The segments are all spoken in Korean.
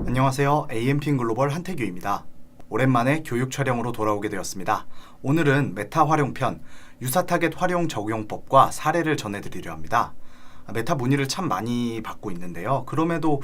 안녕하세요. AM핀 글로벌 한태규입니다. 오랜만에 교육 촬영으로 돌아오게 되었습니다. 오늘은 메타 활용편, 유사 타겟 활용 적용법과 사례를 전해드리려 합니다. 메타 문의를 참 많이 받고 있는데요. 그럼에도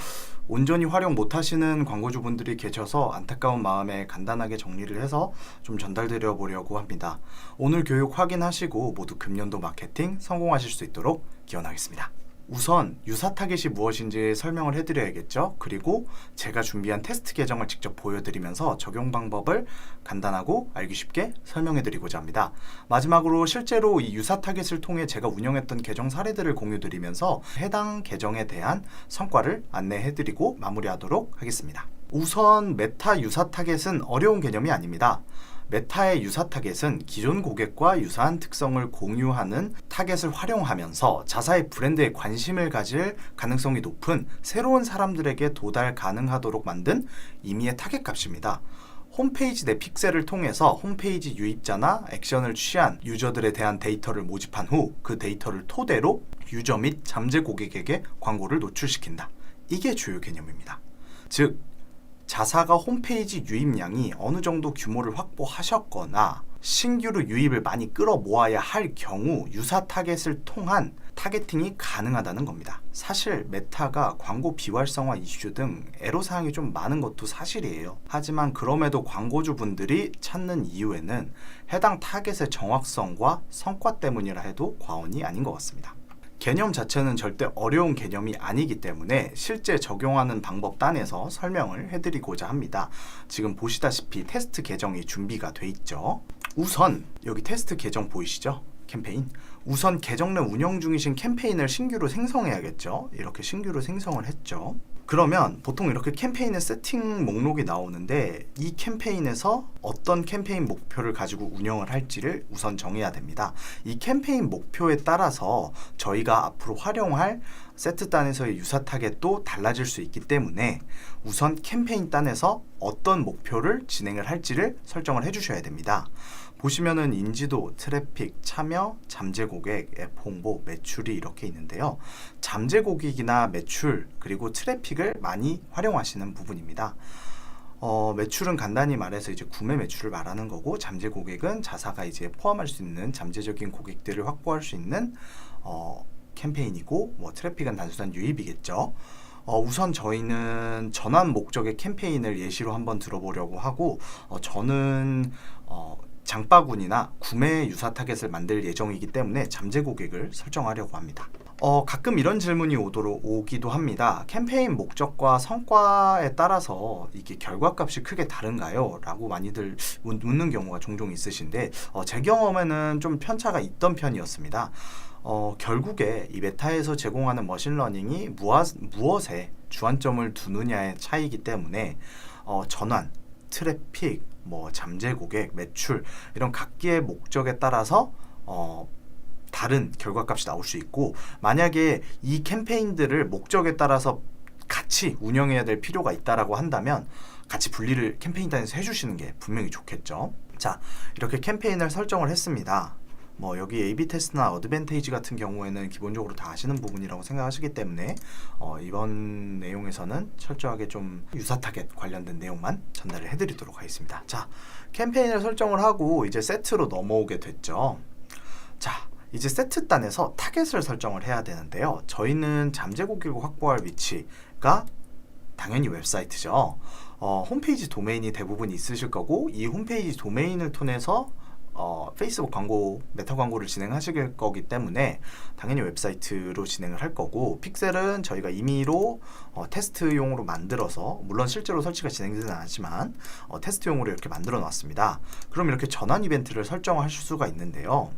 온전히 활용 못하시는 광고주분들이 계셔서 안타까운 마음에 간단하게 정리를 해서 좀 전달드려 보려고 합니다. 오늘 교육 확인하시고 모두 금년도 마케팅 성공하실 수 있도록 기원하겠습니다. 우선 유사 타겟이 무엇인지 설명을 해드려야겠죠. 그리고 제가 준비한 테스트 계정을 직접 보여드리면서 적용 방법을 간단하고 알기 쉽게 설명해드리고자 합니다. 마지막으로 실제로 이 유사 타겟을 통해 제가 운영했던 계정 사례들을 공유드리면서 해당 계정에 대한 성과를 안내해드리고 마무리하도록 하겠습니다. 우선 메타 유사 타겟은 어려운 개념이 아닙니다. 메타의 유사 타겟은 기존 고객과 유사한 특성을 공유하는 타겟을 활용하면서 자사의 브랜드에 관심을 가질 가능성이 높은 새로운 사람들에게 도달 가능하도록 만든 임의의 타겟 값입니다. 홈페이지 내 픽셀을 통해서 홈페이지 유입자나 액션을 취한 유저들에 대한 데이터를 모집한 후 그 데이터를 토대로 유저 및 잠재 고객에게 광고를 노출시킨다. 이게 주요 개념입니다. 즉, 자사가 홈페이지 유입량이 어느 정도 규모를 확보하셨거나 신규로 유입을 많이 끌어모아야 할 경우 유사 타겟을 통한 타겟팅이 가능하다는 겁니다. 사실 메타가 광고 비활성화 이슈 등 애로사항이 좀 많은 것도 사실이에요. 하지만 그럼에도 광고주분들이 찾는 이유에는 해당 타겟의 정확성과 성과 때문이라 해도 과언이 아닌 것 같습니다. 개념 자체는 절대 어려운 개념이 아니기 때문에 실제 적용하는 방법 단에서 설명을 해드리고자 합니다. 지금 보시다시피 테스트 계정이 준비가 돼 있죠. 우선 여기 테스트 계정 보이시죠? 캠페인. 우선 계정 내 운영 중이신 캠페인을 신규로 생성해야겠죠. 이렇게 신규로 생성을 했죠. 그러면 보통 이렇게 캠페인의 세팅 목록이 나오는데 이 캠페인에서 어떤 캠페인 목표를 가지고 운영을 할지를 우선 정해야 됩니다. 이 캠페인 목표에 따라서 저희가 앞으로 활용할 세트 단에서의 유사 타겟도 달라질 수 있기 때문에 우선 캠페인 단에서 어떤 목표를 진행을 할지를 설정을 해주셔야 됩니다. 보시면은 인지도, 트래픽, 참여, 잠재 고객, 앱 홍보, 매출이 이렇게 있는데요. 잠재 고객이나 매출 그리고 트래픽을 많이 활용하시는 부분입니다. 매출은 간단히 말해서 이제 구매 매출을 말하는 거고, 잠재 고객은 자사가 이제 포함할 수 있는 잠재적인 고객들을 확보할 수 있는 캠페인이고, 트래픽은 단순한 유입이겠죠. 우선 저희는 전환 목적의 캠페인을 예시로 한번 들어보려고 하고, 저는 장바구니나 구매 유사 타겟을 만들 예정이기 때문에 잠재 고객을 설정하려고 합니다. 가끔 이런 질문이 오기도 합니다. 캠페인 목적과 성과에 따라서 이게 결과값이 크게 다른가요? 라고 많이들 묻는 경우가 종종 있으신데, 제 경험에는 좀 편차가 있던 편이었습니다. 결국에 이 메타에서 제공하는 머신러닝이 무엇에 주안점을 두느냐의 차이기 때문에 전환, 트래픽, 잠재 고객, 매출 이런 각기의 목적에 따라서 다른 결과값이 나올 수 있고, 만약에 이 캠페인들을 목적에 따라서 같이 운영해야 될 필요가 있다라고 한다면 같이 분리를 캠페인 단에서 해주시는 게 분명히 좋겠죠. 자, 이렇게 캠페인을 설정을 했습니다. 여기 A/B 테스트나 어드밴테이지 같은 경우에는 기본적으로 다 아시는 부분이라고 생각하시기 때문에 이번 내용에서는 철저하게 좀 유사 타겟 관련된 내용만 전달을 해드리도록 하겠습니다. 자, 캠페인을 설정을 하고 이제 세트로 넘어오게 됐죠. 자, 이제 세트 단에서 타겟을 설정을 해야 되는데요. 저희는 잠재 고객을 확보할 위치가 당연히 웹사이트죠. 홈페이지 도메인이 대부분 있으실 거고, 이 홈페이지 도메인을 통해서 페이스북 광고, 메타 광고를 진행하실 거기 때문에 당연히 웹사이트로 진행을 할 거고, 픽셀은 저희가 임의로 테스트용으로 만들어서, 물론 실제로 설치가 진행되진 않았지만 테스트용으로 이렇게 만들어 놨습니다. 그럼 이렇게 전환 이벤트를 설정하실 수가 있는데요.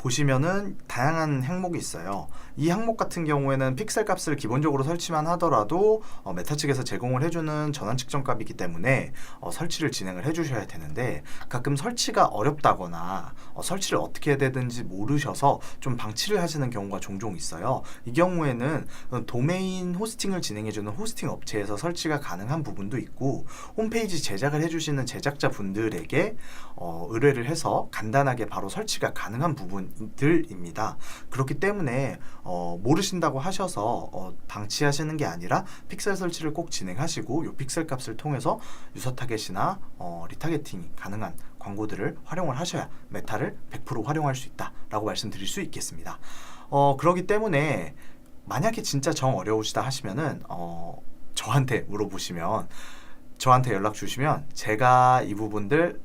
보시면은 다양한 항목이 있어요. 이 항목 같은 경우에는 픽셀 값을 기본적으로 설치만 하더라도 메타 측에서 제공을 해주는 전환 측정 값이기 때문에 설치를 진행을 해주셔야 되는데, 가끔 설치가 어렵다거나 설치를 어떻게 해야 되는지 모르셔서 좀 방치를 하시는 경우가 종종 있어요. 이 경우에는 도메인 호스팅을 진행해주는 호스팅 업체에서 설치가 가능한 부분도 있고, 홈페이지 제작을 해주시는 제작자 분들에게 의뢰를 해서 간단하게 바로 설치가 가능한 부분들입니다. 그렇기 때문에 모르신다고 하셔서 방치하시는 게 아니라 픽셀 설치를 꼭 진행하시고, 이 픽셀 값을 통해서 유사 타겟이나 리타겟팅이 가능한 광고들을 활용을 하셔야 메타를 100% 활용할 수 있다라고 말씀드릴 수 있겠습니다. 그렇기 때문에 만약에 진짜 정 어려우시다 하시면은 저한테 물어보시면, 저한테 연락 주시면 제가 이 부분들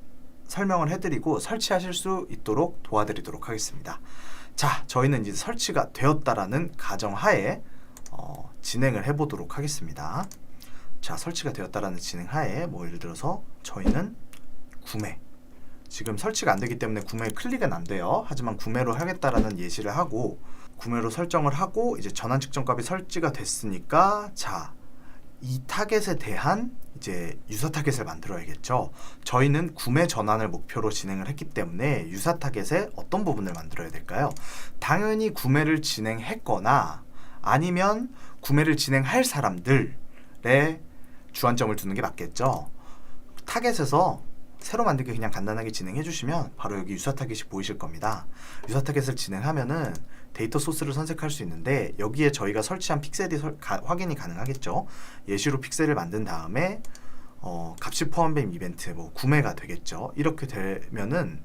설명을 해드리고 설치하실 수 있도록 도와드리도록 하겠습니다. 자, 저희는 이제 설치가 되었다라는 가정하에 진행을 해보도록 하겠습니다. 자, 설치가 되었다라는 진행하에 예를 들어서 저희는 구매, 지금 설치가 안 되기 때문에 구매 클릭은 안 돼요. 하지만 구매로 하겠다라는 예시를 하고 구매로 설정을 하고, 이제 전환 측정 값이 설치가 됐으니까 자, 이 타겟에 대한 이제 유사 타겟을 만들어야겠죠. 저희는 구매 전환을 목표로 진행을 했기 때문에 유사 타겟에 어떤 부분을 만들어야 될까요? 당연히 구매를 진행했거나 아니면 구매를 진행할 사람들의 주안점을 두는 게 맞겠죠. 타겟에서 새로 만들기 그냥 간단하게 진행해 주시면 바로 여기 유사 타겟이 보이실 겁니다. 유사 타겟을 진행하면은 데이터 소스를 선택할 수 있는데, 여기에 저희가 설치한 픽셀이 확인이 가능하겠죠. 예시로 픽셀을 만든 다음에 값이 포함된 이벤트, 구매가 되겠죠. 이렇게 되면은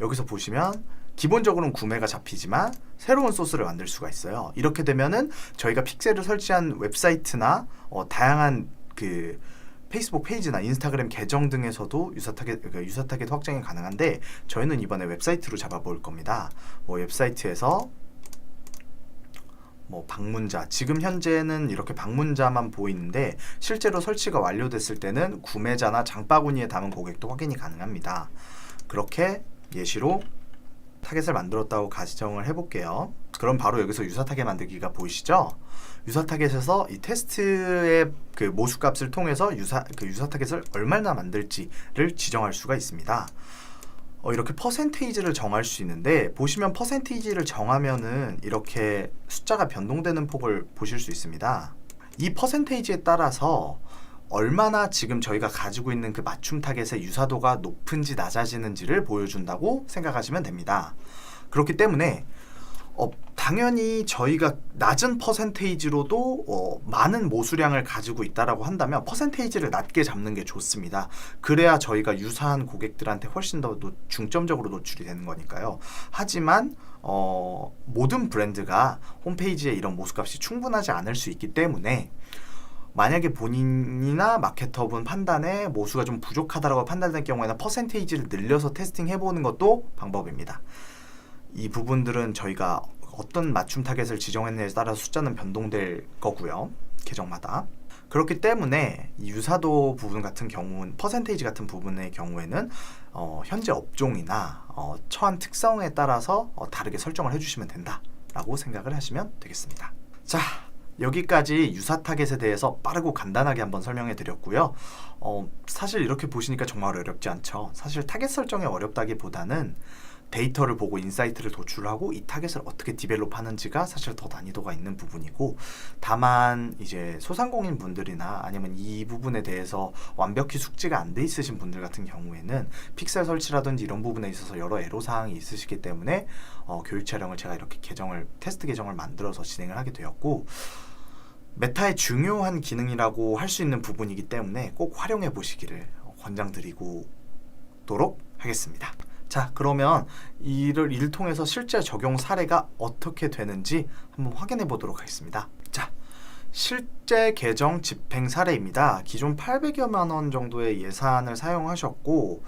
여기서 보시면 기본적으로는 구매가 잡히지만 새로운 소스를 만들 수가 있어요. 이렇게 되면은 저희가 픽셀을 설치한 웹사이트나 다양한 그 페이스북 페이지나 인스타그램 계정 등에서도 유사 타겟 확장이 가능한데, 저희는 이번에 웹사이트로 잡아볼 겁니다. 웹사이트에서 방문자, 지금 현재는 이렇게 방문자만 보이는데 실제로 설치가 완료됐을 때는 구매자나 장바구니에 담은 고객도 확인이 가능합니다. 그렇게 예시로 타겟을 만들었다고 가정을 해볼게요. 그럼 바로 여기서 유사 타겟 만들기가 보이시죠? 유사 타겟에서 이 테스트의 그 모수값을 통해서 유사 타겟을 얼마나 만들지를 지정할 수가 있습니다. 이렇게 퍼센테이지를 정할 수 있는데, 보시면 퍼센테이지를 정하면은 이렇게 숫자가 변동되는 폭을 보실 수 있습니다. 이 퍼센테이지에 따라서 얼마나 지금 저희가 가지고 있는 그 맞춤 타겟의 유사도가 높은지 낮아지는지를 보여준다고 생각하시면 됩니다. 그렇기 때문에 당연히 저희가 낮은 퍼센테이지로도 많은 모수량을 가지고 있다라고 한다면 퍼센테이지를 낮게 잡는 게 좋습니다. 그래야 저희가 유사한 고객들한테 훨씬 더 중점적으로 노출이 되는 거니까요. 하지만 모든 브랜드가 홈페이지에 이런 모수값이 충분하지 않을 수 있기 때문에, 만약에 본인이나 마케터분 판단에 모수가 좀 부족하다고 판단될 경우에는 퍼센테이지를 늘려서 테스팅해보는 것도 방법입니다. 이 부분들은 저희가 어떤 맞춤 타겟을 지정했느냐에 따라 숫자는 변동될 거고요, 계정마다. 그렇기 때문에 이 유사도 부분 같은 경우는, 퍼센테이지 같은 부분의 경우에는 현재 업종이나 처한 특성에 따라서 다르게 설정을 해주시면 된다라고 생각을 하시면 되겠습니다. 자, 여기까지 유사 타겟에 대해서 빠르고 간단하게 한번 설명해 드렸고요. 사실 이렇게 보시니까 정말 어렵지 않죠. 사실 타겟 설정이 어렵다기보다는 데이터를 보고 인사이트를 도출하고 이 타겟을 어떻게 디벨롭 하는지가 사실 더 난이도가 있는 부분이고, 다만 이제 소상공인 분들이나 아니면 이 부분에 대해서 완벽히 숙지가 안 돼 있으신 분들 같은 경우에는 픽셀 설치라든지 이런 부분에 있어서 여러 애로사항이 있으시기 때문에 교육 촬영을 제가 이렇게 테스트 계정을 만들어서 진행을 하게 되었고, 메타의 중요한 기능이라고 할 수 있는 부분이기 때문에 꼭 활용해 보시기를 권장드리도록 하겠습니다. 자, 그러면 이를 통해서 실제 적용 사례가 어떻게 되는지 한번 확인해 보도록 하겠습니다. 자, 실제 계정 집행 사례입니다. 기존 800여만 원 정도의 예산을 사용하셨고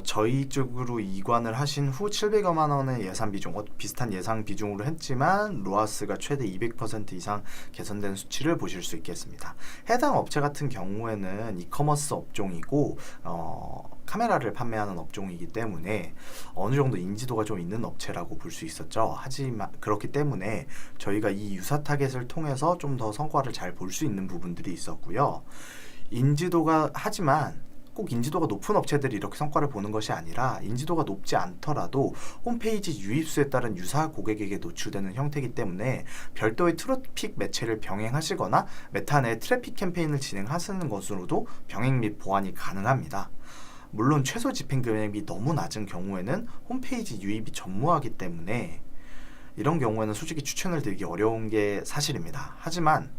저희 쪽으로 이관을 하신 후 700여만 원의 예산 비중, 비슷한 예상 비중으로 했지만 로아스가 최대 200% 이상 개선된 수치를 보실 수 있겠습니다. 해당 업체 같은 경우에는 이커머스 업종이고 카메라를 판매하는 업종이기 때문에 어느 정도 인지도가 좀 있는 업체라고 볼 수 있었죠. 하지만 그렇기 때문에 저희가 이 유사 타겟을 통해서 좀 더 성과를 잘 볼 수 있는 부분들이 있었고요. 하지만 꼭 인지도가 높은 업체들이 이렇게 성과를 보는 것이 아니라 인지도가 높지 않더라도 홈페이지 유입수에 따른 유사 고객에게 노출되는 형태이기 때문에 별도의 트래픽 매체를 병행하시거나 메타 내 트래픽 캠페인을 진행하시는 것으로도 병행 및 보완이 가능합니다. 물론 최소 집행 금액이 너무 낮은 경우에는 홈페이지 유입이 전무하기 때문에 이런 경우에는 솔직히 추천을 드리기 어려운 게 사실입니다. 하지만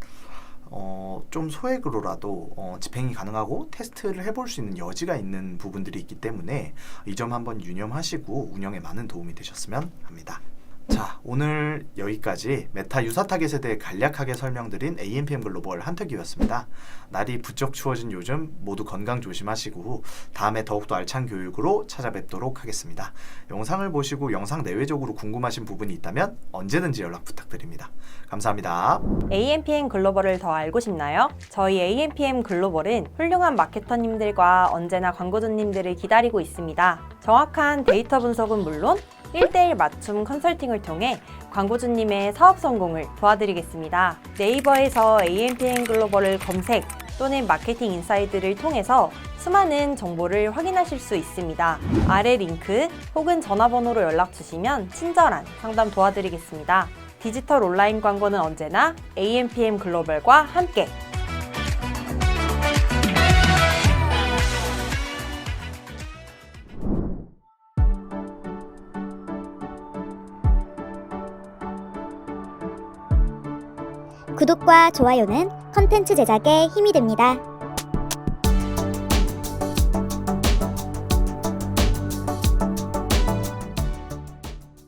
좀 소액으로라도 집행이 가능하고 테스트를 해볼 수 있는 여지가 있는 부분들이 있기 때문에 이 점 한번 유념하시고 운영에 많은 도움이 되셨으면 합니다. 자, 오늘 여기까지 메타 유사 타겟에 대해 간략하게 설명드린 AMPM 글로벌 한태규였습니다. 날이 부쩍 추워진 요즘 모두 건강 조심하시고 다음에 더욱더 알찬 교육으로 찾아뵙도록 하겠습니다. 영상을 보시고 영상 내외적으로 궁금하신 부분이 있다면 언제든지 연락 부탁드립니다. 감사합니다. AMPM 글로벌을 더 알고 싶나요? 저희 AMPM 글로벌은 훌륭한 마케터님들과 언제나 광고주님들을 기다리고 있습니다. 정확한 데이터 분석은 물론 1:1 맞춤 컨설팅을 통해 광고주님의 사업 성공을 도와드리겠습니다. 네이버에서 AMPM 글로벌을 검색 또는 마케팅 인사이드를 통해서 수많은 정보를 확인하실 수 있습니다. 아래 링크 혹은 전화번호로 연락 주시면 친절한 상담 도와드리겠습니다. 디지털 온라인 광고는 언제나 AMPM 글로벌과 함께! 구독과 좋아요는 컨텐츠 제작에 힘이 됩니다.